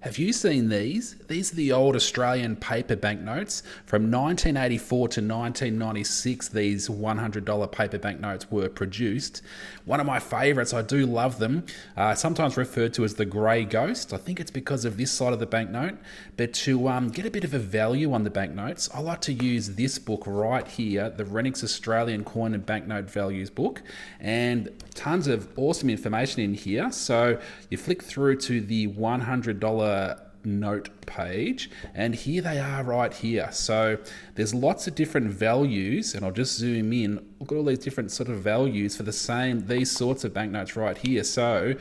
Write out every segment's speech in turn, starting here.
Have you seen these? These are the old Australian paper banknotes from 1984 to 1996. These $100 paper banknotes were produced. One of my favourites, I do love them, sometimes referred to as the grey ghost. I think it's because of this side of the banknote. But to get a bit of a value on the banknotes, I like to use this book right here, the Renix Australian Coin and Banknote Values book, and tons of awesome information in here. So you flick through to the $100 note page, and here they are right here. So there's lots of different values, and I'll just zoom in. Look at all these different sort of values for these sorts of banknotes right here. So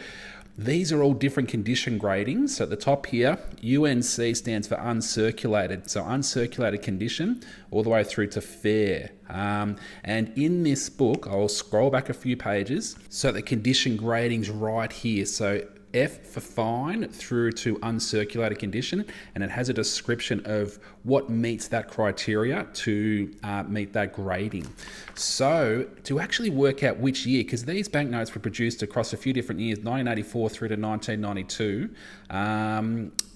these are all different condition gradings. So at the top here, UNC stands for uncirculated. So uncirculated condition all the way through to fair. And in this book, I'll scroll back a few pages. So the condition gradings right here. So F for fine through to uncirculated condition, and it has a description of what meets that criteria to meet that grading. So to actually work out which year, because these banknotes were produced across a few different years, 1984 through to 1992,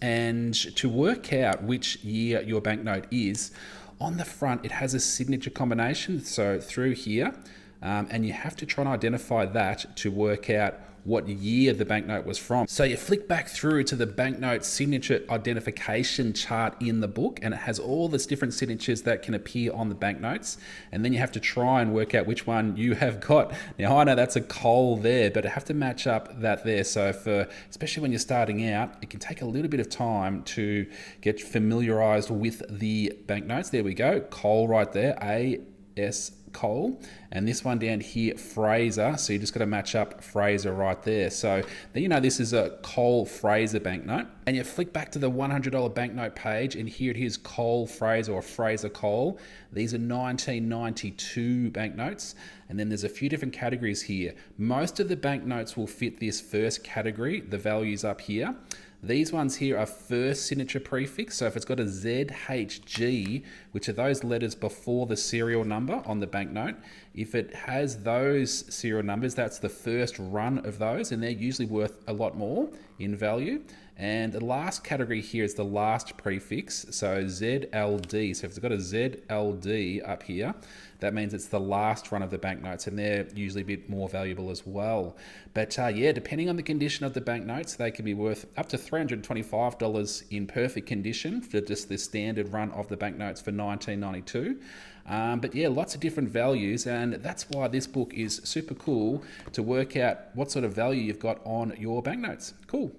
and to work out which year your banknote is, on the front it has a signature combination, so through here, and you have to try and identify that to work out what year the banknote was from. So you flick back through to the banknote signature identification chart in the book, and it has all these different signatures that can appear on the banknotes, and then you have to try and work out which one you have got. Now I know that's a Cole there, but I have to match up that there. So especially when you're starting out, it can take a little bit of time to get familiarized with the banknotes. There we go, Cole right there, A.S. Cole, and this one down here, Fraser. So you just got to match up Fraser right there. So then you know this is a Cole Fraser banknote, and you flick back to the $100 banknote page, and here it is, Cole Fraser or Fraser Cole. These are 1992 banknotes, and then there's a few different categories here. Most of the banknotes will fit this first category, the values up here. These ones here are first signature prefix, so if it's got a ZHG, which are those letters before the serial number on the banknote, if it has those serial numbers, that's the first run of those, and they're usually worth a lot more in value. And the last category here is the last prefix, so ZLD. So if it's got a ZLD up here, that means it's the last run of the banknotes, and they're usually a bit more valuable as well. But yeah, depending on the condition of the banknotes, they can be worth up to $325 in perfect condition for just the standard run of the banknotes for 1992. But yeah, lots of different values, and that's why this book is super cool to work out what sort of value you've got on your banknotes. Cool.